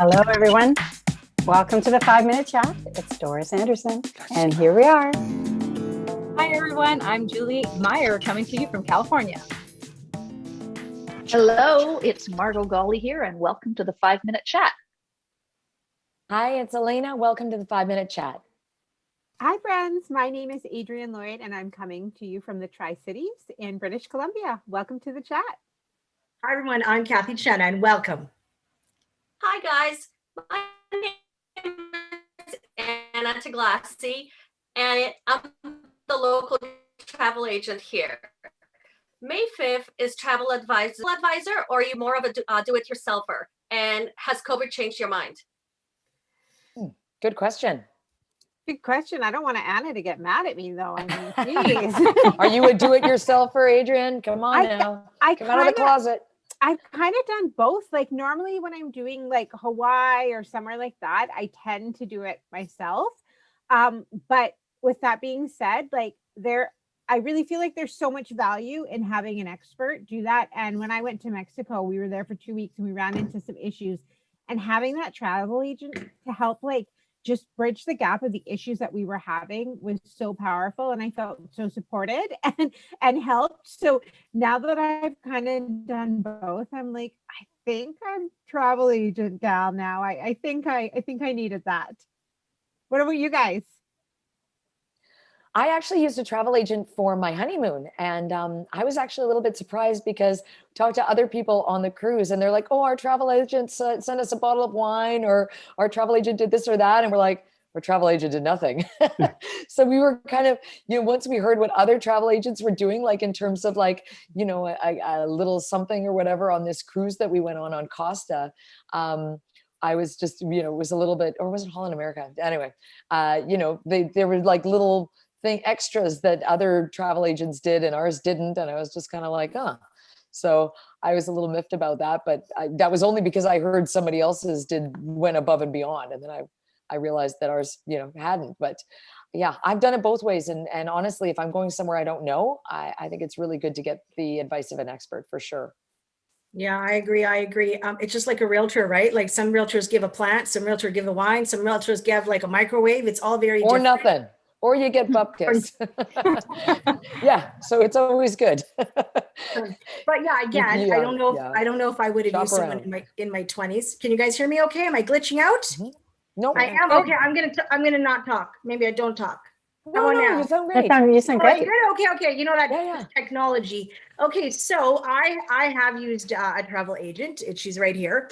Hello, everyone. Welcome to the 5-Minute Chat. It's Doris Anderson, and here we are. Hi, everyone. I'm Julie Meyer coming to you from California. Hello, it's Margot Golly here, and welcome to the 5-Minute Chat. Hi, it's Elena. Welcome to the 5-Minute Chat. Hi, friends. My name is Adrienne Lloyd, and I'm coming to you from the Tri-Cities in British Columbia. Welcome to the chat. Hi, everyone. I'm Kathy Chen, and welcome. Hi, guys. My name is Anna Taglassi, and I'm the local travel agent here. May 5th is travel advisor, or are you more of a do-it-yourselfer? And has COVID changed your mind? Good question. Good question. I don't want Anna to get mad at me, though. I mean, geez. Are you a do-it-yourselfer, Adrienne? Come on now. Come out of the closet. I've kind of done both. Like normally when I'm doing like Hawaii or somewhere like that, I tend to do it myself. But with that being said, I really feel like there's so much value in having an expert do that. And when I went to Mexico, we were there for 2 weeks and we ran into some issues, and having that travel agent to help just bridge the gap of the issues that we were having was so powerful, and I felt so supported and helped. So now that I've kind of done both, I'm like, I think I'm travel agent gal now. I think I needed that. What about you guys? I actually used a travel agent for my honeymoon, and I was actually a little bit surprised because I talked to other people on the cruise and they're like, oh, our travel agent sent us a bottle of wine, or our travel agent did this or that. And we're like, our travel agent did nothing. So we were kind of, once we heard what other travel agents were doing, like in terms of a little something or whatever on this cruise that we went on Costa, I was just, it was a little bit, or was it Holland America? Anyway, they were like little extras that other travel agents did and ours didn't. And I was just kind of like, so I was a little miffed about that, but that was only because I heard somebody else's went above and beyond. And then I realized that ours, hadn't. But yeah, I've done it both ways. And honestly, if I'm going somewhere I don't know, I think it's really good to get the advice of an expert for sure. Yeah, I agree. It's just like a realtor, right? Like some realtors give a plant, some realtors give a wine, some realtors give like a microwave. It's all very or different. Nothing. Or you get bupkis. Yeah, so it's always good. But yeah, again, I don't know if I would have used someone in my 20s. Can you guys hear me okay? Am I glitching out? Mm-hmm. No, I am. Okay, I'm gonna not talk. Maybe I don't talk. No, you sound great. You sound great. Okay. You know that technology. Okay, so I have used a travel agent. She's right here.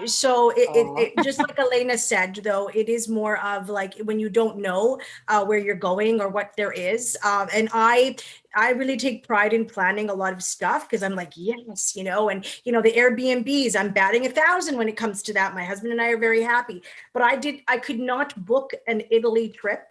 So it just like Elena said, though, it is more of like when you don't know where you're going or what there is. And I really take pride in planning a lot of stuff because I'm like, yes, and the Airbnbs, I'm batting 1,000 when it comes to that. My husband and I are very happy, but I could not book an Italy trip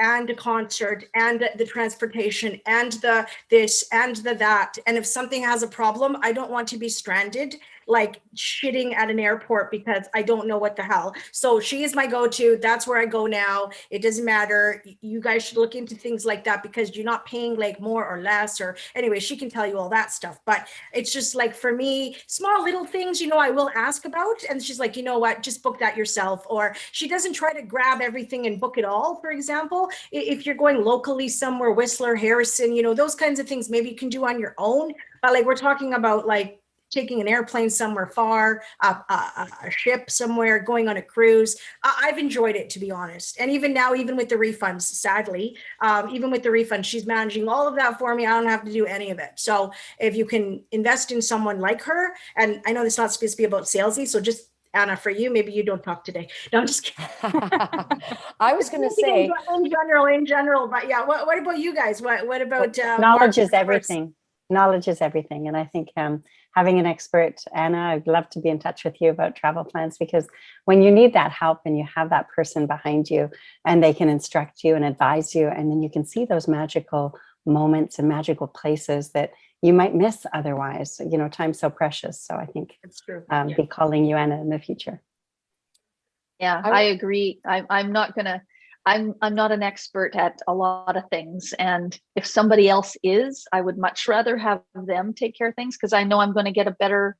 and a concert and the transportation and the this and the that. And if something has a problem, I don't want to be stranded, like shitting at an airport because I don't know what the hell. So she is my go-to. That's where I go now. It doesn't matter. You guys should look into things like that because you're not paying like more or less, or anyway, she can tell you all that stuff. But it's just like, for me, small little things, I will ask about. And she's like, you know what, just book that yourself. Or she doesn't try to grab everything and book it all. For example, if you're going locally somewhere, Whistler, Harrison, those kinds of things, maybe you can do on your own. But like we're talking about like taking an airplane somewhere far, a ship somewhere, going on a cruise. I've enjoyed it, to be honest. And even now, even with the refunds, sadly, even with the refunds, she's managing all of that for me. I don't have to do any of it. So if you can invest in someone like her, and I know it's not supposed to be about salesy, so just Anna, for you, maybe you don't talk today. No, I'm just kidding. I was going to say in general, but yeah. What about you guys? What about knowledge is everything. Knowledge is everything, and I think having an expert, Anna, I'd love to be in touch with you about travel plans, because when you need that help and you have that person behind you, and they can instruct you and advise you, and then you can see those magical moments and magical places that you might miss otherwise. Time's so precious. So I think it's true. Be calling you, Anna, in the future. Yeah, I agree. I'm not an expert at a lot of things. And if somebody else is, I would much rather have them take care of things because I know I'm going to get a better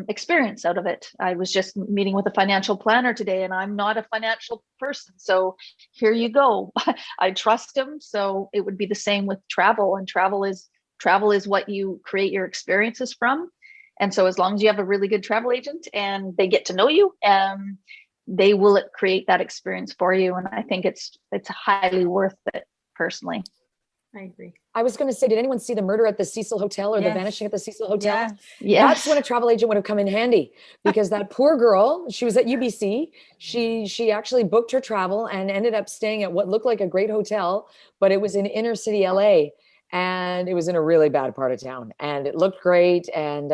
experience out of it. I was just meeting with a financial planner today, and I'm not a financial person. So here you go. I trust him. So it would be the same with travel, and travel is what you create your experiences from. And so as long as you have a really good travel agent and they get to know you, they will create that experience for you. And I think it's highly worth it personally. I agree. I was going to say, did anyone see the murder at the Cecil Hotel or the Yes. vanishing at the Cecil Hotel? Yes. Yeah. That's when a travel agent would have come in handy, because that poor girl, she was at UBC. She actually booked her travel and ended up staying at what looked like a great hotel, but it was in inner city LA, and it was in a really bad part of town, and it looked great. And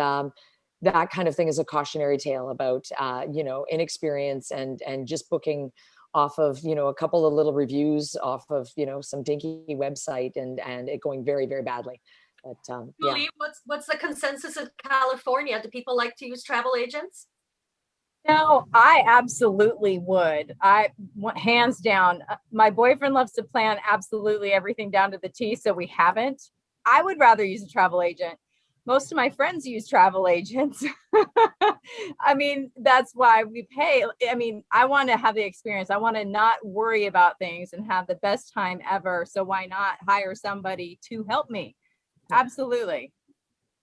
that kind of thing is a cautionary tale about, inexperience and just booking off of, a couple of little reviews off of, some dinky website and it going very, very badly. But yeah. Julie, what's the consensus in California? Do people like to use travel agents? No, I absolutely would. Hands down. My boyfriend loves to plan absolutely everything down to the T, so we haven't. I would rather use a travel agent. Most of my friends use travel agents. I mean, that's why we pay. I mean, I want to have the experience. I want to not worry about things and have the best time ever. So why not hire somebody to help me? Absolutely.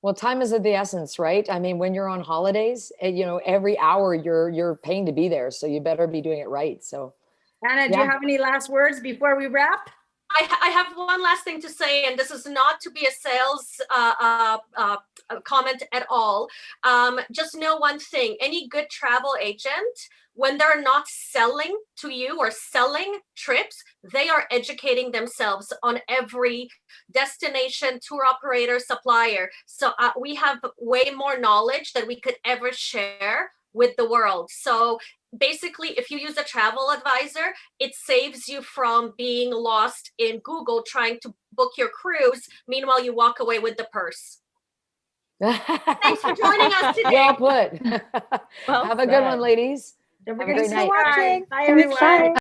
Well, time is of the essence, right? I mean, when you're on holidays, every hour you're paying to be there, so you better be doing it right. So, Anna, do you have any last words before we wrap? I have one last thing to say, and this is not to be a sales comment at all. Just know one thing: any good travel agent, when they're not selling to you or selling trips, they are educating themselves on every destination, tour operator, supplier. So we have way more knowledge than we could ever share with the world. So basically, if you use a travel advisor, it saves you from being lost in Google trying to book your cruise. Meanwhile, you walk away with the purse. Thanks for joining us today. Well put. Well Have a good one, said. ladies. Don't Have a forget great to night. subscribe. Bye, Thanks, everyone. bye.